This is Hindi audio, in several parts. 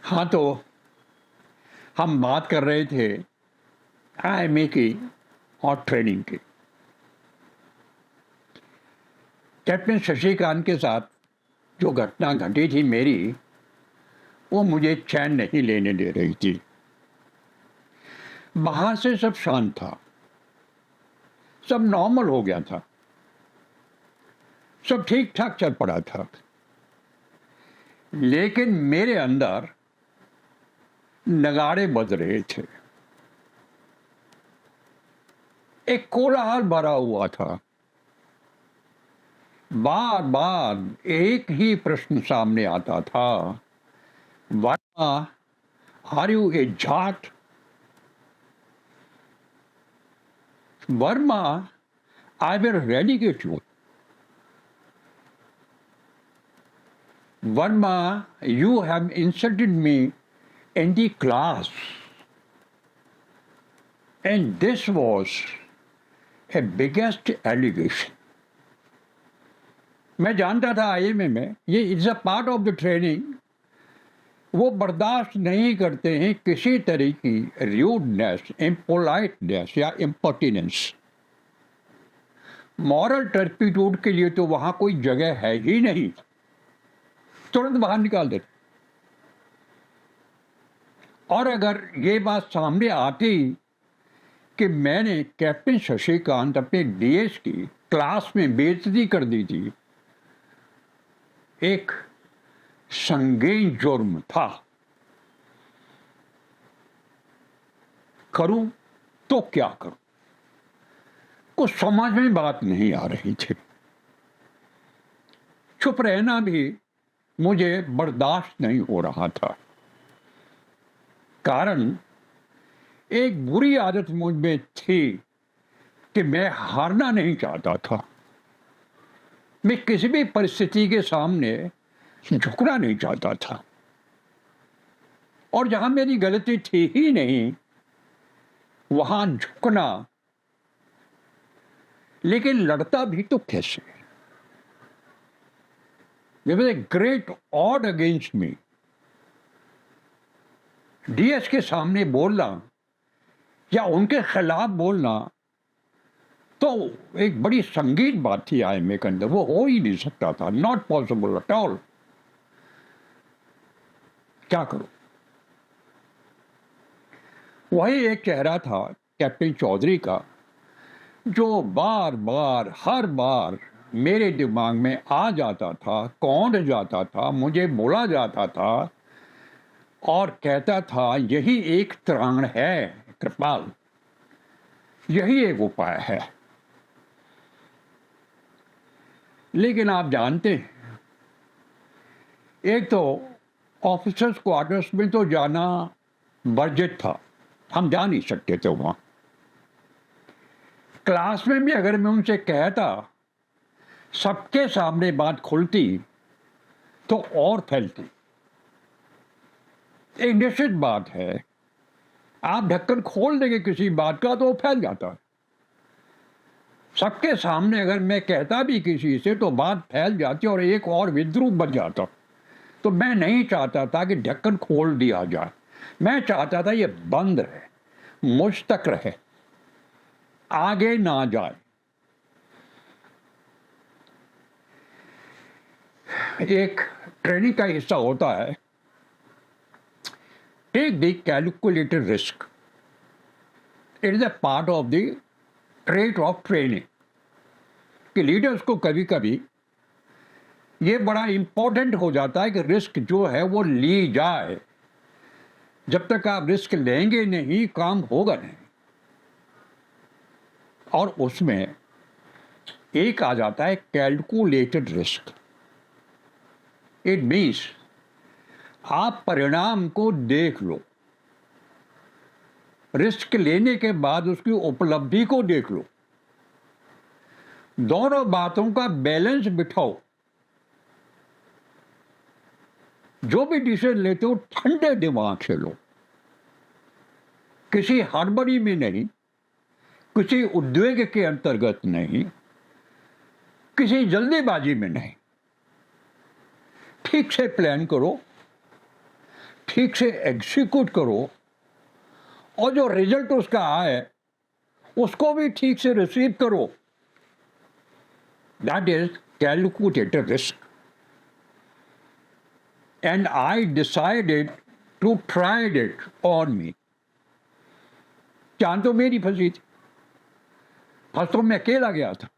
हाँ, तो हम बात कर रहे थे आईएमए की और ट्रेनिंग की। कैप्टन शशिकांत के साथ जो घटना घटी थी मेरी, वो मुझे चैन नहीं लेने दे रही थी। बाहर से सब शांत था, सब नॉर्मल हो गया था, सब ठीक ठाक चल पड़ा था, लेकिन मेरे अंदर नगाड़े बज रहे थे। एक कोलाहल भरा हुआ था। बार बार एक ही प्रश्न सामने आता था, Verma, are you a Jat? Verma, I will eradicate you. Verma, you have insulted me in the class. And this was a biggest allegation. मैं जानता था आईएमए में ये is a part of the training. वो बर्दाश्त नहीं करते हैं किसी तरह की र्यूडनेस, इम्पोलाइटनेस या इम्पर्टिनेंस। मॉरल टर्पिट्यूड के लिए तो वहां कोई जगह है ही नहीं, तुरंत बाहर निकाल देते। और अगर ये बात सामने आती कि मैंने कैप्टन शशिकांत अपने डीएस की क्लास में बेइज्जती कर दी थी, एक संगीन जुर्म था। करूं तो क्या करूं, कुछ समझ में बात नहीं आ रही थी। चुप रहना भी मुझे बर्दाश्त नहीं हो रहा था, कारण एक बुरी आदत मुझ में थी कि मैं हारना नहीं चाहता था। मैं किसी भी परिस्थिति के सामने झुकना नहीं चाहता था, और जहां मेरी गलती थी ही नहीं वहां झुकना। लेकिन लड़ता भी तो कैसे? There was a great odd against me. DS के सामने बोलना या उनके खिलाफ बोलना तो एक बड़ी संगीन बात थी आईएमए के अंदर। वो हो ही नहीं सकता था, नॉट पॉसिबल एट ऑल। क्या करूं? वही एक चेहरा था कैप्टन चौधरी का, जो बार बार हर बार मेरे दिमाग में आ जाता था, कौंध जाता था, मुझे बोला जाता था और कहता था यही एक त्राण है कृपाल, यही एक उपाय है। लेकिन आप जानते हैं, एक तो ऑफिसर्स क्वार्टर्स में तो जाना वर्जित था, हम जा नहीं सकते थे वहां। क्लास में भी अगर मैं उनसे कहता, सबके सामने बात खुलती तो और फैलती। एक निश्चित बात है, आप ढक्कन खोल देंगे किसी बात का तो वो फैल जाता है। सबके सामने अगर मैं कहता भी किसी से तो बात फैल जाती और एक और विद्रूप बन जाता। तो मैं नहीं चाहता था कि ढक्कन खोल दिया जाए, मैं चाहता था ये बंद रहे, मुझ तक रहे, आगे ना जाए। एक ट्रेनिंग का हिस्सा होता है take the calculated risk. It is a part of the trait of training कि लीडर्स को कभी कभी ये बड़ा इंपॉर्टेंट हो जाता है कि रिस्क जो है वो ली जाए। जब तक आप रिस्क लेंगे नहीं, काम होगा नहीं। और उसमें एक आ जाता है कैलकुलेटेड रिस्क। इट मीन्स आप परिणाम को देख लो, रिस्क लेने के बाद उसकी उपलब्धि को देख लो, दोनों बातों का बैलेंस बिठाओ। जो भी डिसीजन लेते हो ठंडे दिमाग से लो, किसी हड़बड़ी में नहीं, किसी उद्वेग के अंतर्गत नहीं, किसी जल्दीबाजी में नहीं। ठीक से प्लान करो, ठीक से एग्जीक्यूट करो और जो रिजल्ट उसका आए उसको भी ठीक से रिसीव करो। That is calculated risk. And I decided to try it on me. जान तो मेरी फंसी थी, फंस तो मैं अकेला गया था।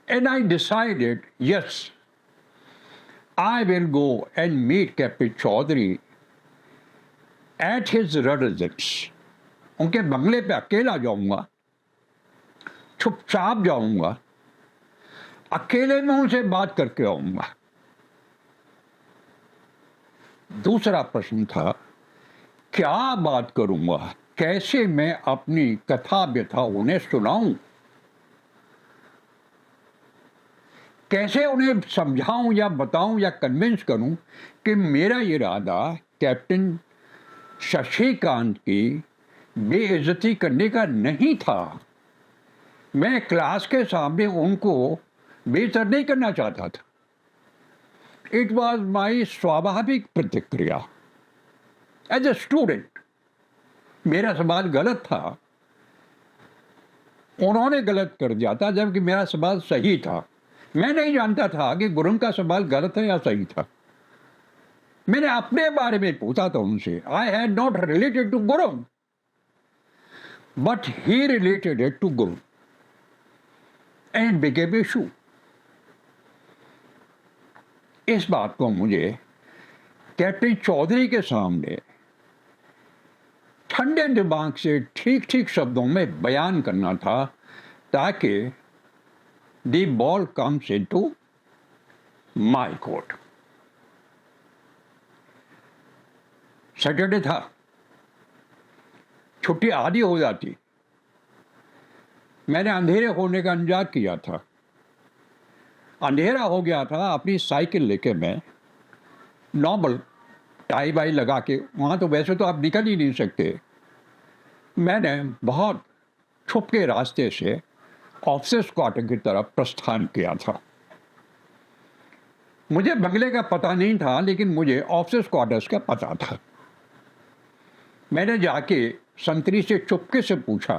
And I decided yes I will go and meet Captain Chaudhary at his residence। उनके बंगले पे अकेला जाऊंगा, चुपचाप जाऊंगा, अकेले में उनसे बात करके आऊंगा। दूसरा प्रश्न था क्या बात करूंगा, कैसे मैं अपनी कथा व्यथा उन्हें सुनाऊं, कैसे उन्हें समझाऊं या बताऊं या कन्विंस करूं कि मेरा इरादा कैप्टन शशिकांत की बेइज्जती करने का नहीं था। मैं क्लास के सामने उनको बेइज्जत नहीं करना चाहता था। इट वॉज माई स्वाभाविक प्रतिक्रिया एज ए स्टूडेंट। मेरा सवाल गलत था, उन्होंने गलत कर दिया था, जबकि मेरा सवाल सही था। मैं नहीं जानता था कि गुरु का सवाल गलत है या सही था। मैंने अपने बारे में पूछा था उनसे। I had not related to Guru but he related it to Guru and became issue. इस बात को मुझे कैप्टन चौधरी के सामने ठंडे दिमाग से ठीक ठीक शब्दों में बयान करना था ताकि the ball comes into my court। Saturday था, छुट्टी आधी हो जाती। मैंने अंधेरे होने का इंतजार किया था। अंधेरा हो गया था। अपनी साइकिल लेके मैं नॉर्मल टाई वाई लगा के, वहाँ तो वैसे तो आप निकल ही नहीं सकते, मैंने बहुत छुप के रास्ते से ऑफिस क्वार्टर की तरफ प्रस्थान किया था। मुझे बंगले का पता नहीं था, लेकिन मुझे ऑफिस क्वार्टर्स का पता था। मैंने जाके संतरी से चुपके से पूछा।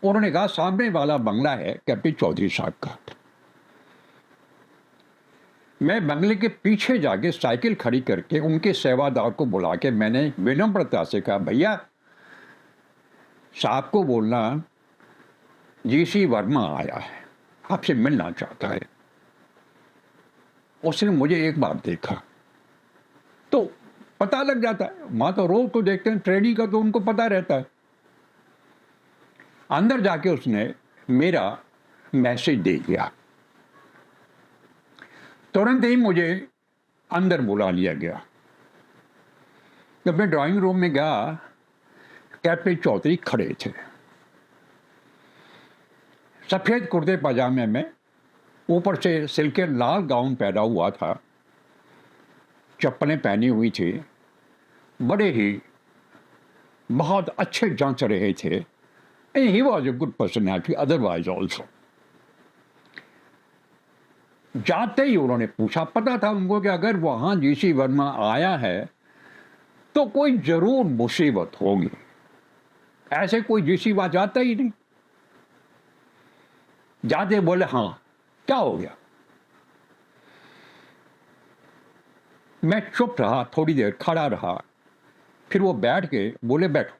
उन्होंने कहा सामने वाला बंगला है कैप्टन चौधरी साहब का। मैं बंगले के पीछे जाके साइकिल खड़ी करके उनके सेवादार को बुला के मैंने विनम्रता से कहा, भैया साहब को बोलना जीसी वर्मा आया है, आपसे मिलना चाहता है। उसने मुझे एक बार देखा तो पता लग जाता है, वहां तो रोज तो देखते हैं, ट्रेनिंग का तो उनको पता रहता है। अंदर जाके उसने मेरा मैसेज दे दिया। तुरंत ही मुझे अंदर बुला लिया गया। जब मैं ड्राइंग रूम में गया, कैप्टन चौधरी खड़े थे, सफेद कुर्ते पजामे में, ऊपर से सिल्के लाल गाउन पहना हुआ था, चप्पलें पहनी हुई थी, बड़े ही बहुत अच्छे जंच रहे थे। He was a good personality otherwise also. जाते ही उन्होंने पूछा, पता था उनको कि अगर वहां जीसी वर्मा आया है तो कोई जरूर मुसीबत होगी, ऐसे कोई जीसी वहां जाता ही नहीं। जाते बोले हाँ क्या हो गया। मैं चुप रहा, थोड़ी देर खड़ा रहा, फिर वो बैठ के बोले बैठो।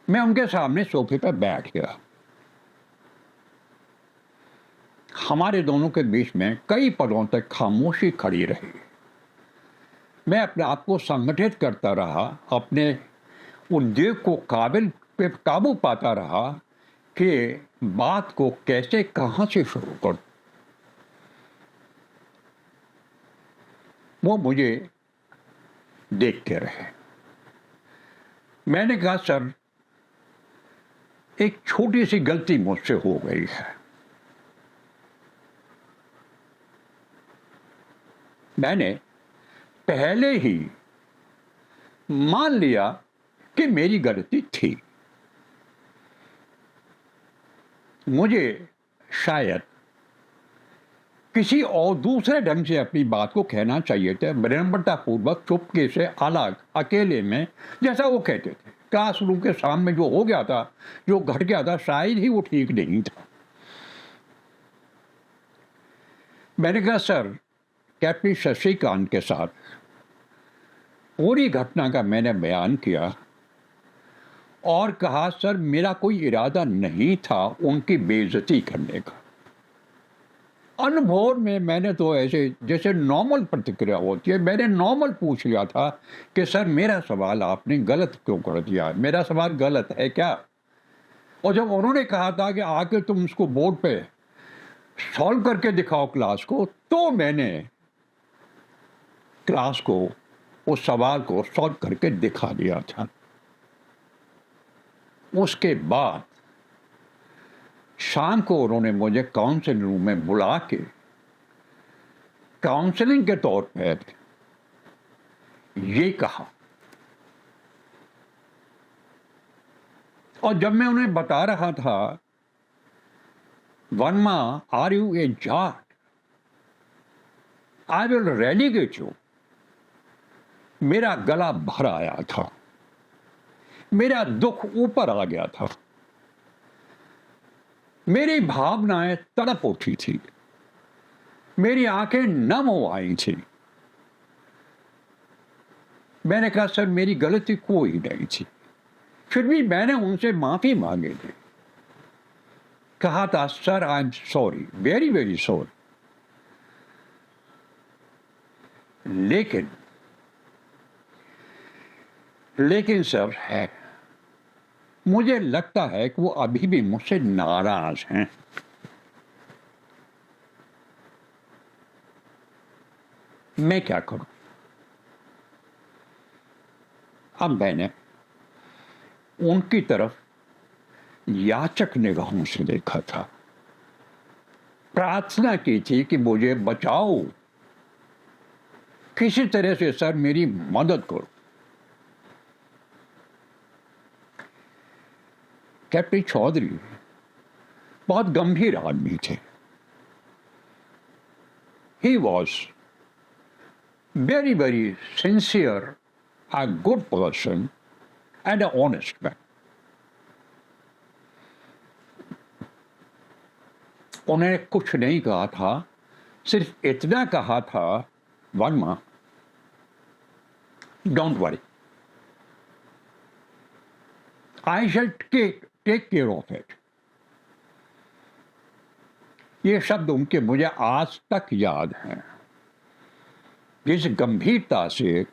मैं उनके सामने सोफे पर बैठ गया। हमारे दोनों के बीच में कई पलों तक खामोशी खड़ी रही। मैं अपने आप को संगठित करता रहा, अपने उद्योग को पे काबू पाता रहा कि बात को कैसे कहां से शुरू करूं। वो मुझे देखते रहे। मैंने कहा सर एक छोटी सी गलती मुझसे हो गई है। मैंने पहले ही मान लिया कि मेरी गलती थी। मुझे शायद किसी और दूसरे ढंग से अपनी बात को कहना चाहिए था, विनम्रतापूर्वक चुपके से अलग अकेले में, जैसा वो कहते थे। क्लासरूम के सामने जो हो गया था, जो घट गया था, शायद ही वो ठीक नहीं था। मैंने कहा सर, कैप्टन शशिकांत के साथ पूरी घटना का मैंने बयान किया और कहा सर मेरा कोई इरादा नहीं था उनकी बेइज्जती करने का। अनुभव में मैंने तो ऐसे जैसे नॉर्मल प्रतिक्रिया होती है, मैंने नॉर्मल पूछ लिया था कि सर मेरा सवाल आपने गलत क्यों कर दिया, मेरा सवाल गलत है क्या? और जब उन्होंने कहा था कि आके तुम उसको बोर्ड पे सॉल्व करके दिखाओ क्लास को, तो मैंने क्लास को उस सवाल को सॉल्व करके दिखा दिया था। उसके बाद शाम को उन्होंने मुझे काउंसलिंग रूम में बुला के काउंसलिंग के तौर पर ये कहा, और जब मैं उन्हें बता रहा था, Verma are you a Jat, I will relegate you, मेरा गला भर आया था, मेरा दुख ऊपर आ गया था, मेरी भावनाएं तड़प उठी थी, मेरी आंखें नम हो आई थी। मैंने कहा सर मेरी गलती कोई नहीं थी, फिर भी मैंने उनसे माफी मांगी थी। कहा था sir I am sorry, very very sorry, लेकिन सर है, मुझे लगता है कि वो अभी भी मुझसे नाराज हैं। मैं क्या करूं? अब मैंने उनकी तरफ याचक निगाहों से देखा था, प्रार्थना की थी कि मुझे बचाओ, किसी तरह से सर मेरी मदद करो। कैप्टन चौधरी बहुत गंभीर आदमी थे। He was very, very sincere, a good person and an honest man. उन्होंने कुछ नहीं कहा था, सिर्फ इतना कहा था, Verma don't worry, I shall take care of it. ये शब्द उनके मुझे आज तक याद हैं। जिस गंभीरता से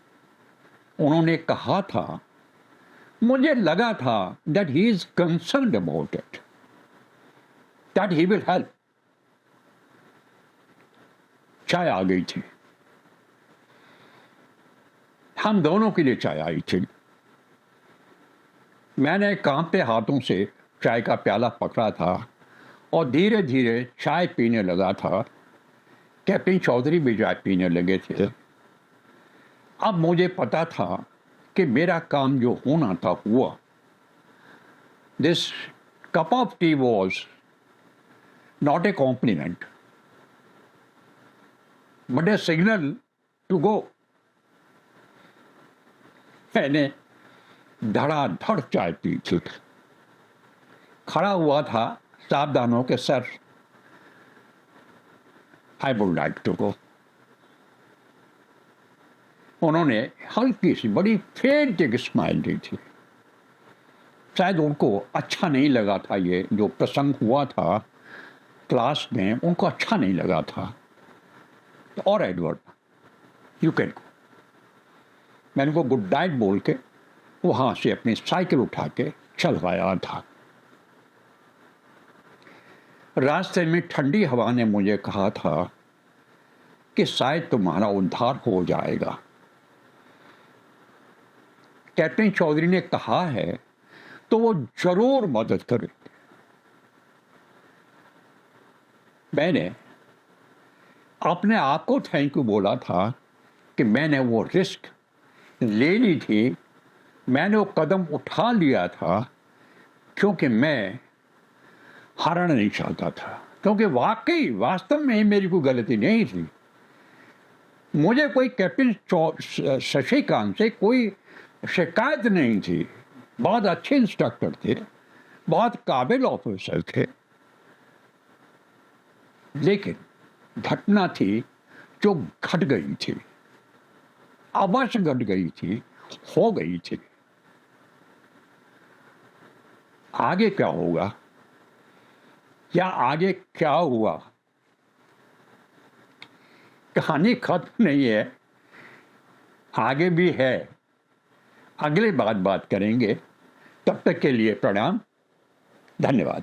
उन्होंने कहा था, मुझे लगा था that he is concerned about it, that he will help। चाय आ गई थी, हम दोनों के लिए चाय आई थी। मैंने कांपते हाथों से चाय का प्याला पकड़ा था और धीरे धीरे चाय पीने लगा था। कैप्टन चौधरी भी चाय पीने लगे थे। अब मुझे पता था कि मेरा काम जो होना था हुआ। This cup of tea was not a compliment but a signal to go. मैंने धड़ाधड़ चाय पी थी। खड़ा हुआ था, सावधान हो के sir I would like to go. उन्होंने हल्की सी बड़ी फेंट एक स्माइल दी थी। शायद उनको अच्छा नहीं लगा था, ये जो प्रसंग हुआ था क्लास में उनको अच्छा नहीं लगा था। तो और एडवर्ड यू कैन गो। मैंने को गुड नाइट बोल के वहां से अपनी साइकिल उठा के चल गया था। रास्ते में ठंडी हवा ने मुझे कहा था कि शायद तुम्हारा उद्धार हो जाएगा। कैप्टन चौधरी ने कहा है तो वो जरूर मदद करे। मैंने अपने आप को थैंक यू बोला था कि मैंने वो रिस्क ले ली थी, मैंने वो कदम उठा लिया था क्योंकि मैं हारना नहीं चाहता था, क्योंकि वाकई वास्तव में मेरी कोई गलती नहीं थी। मुझे कोई कैप्टन शशिकांत से कोई शिकायत नहीं थी। बहुत अच्छे इंस्ट्रक्टर थे, बहुत काबिल ऑफिसर थे। लेकिन घटना थी जो घट गई थी, अवश्य घट गई थी, हो गई थी। आगे क्या होगा या आगे क्या हुआ, कहानी खत्म नहीं है, आगे भी है। अगले बात करेंगे। तब तक के लिए प्रणाम, धन्यवाद।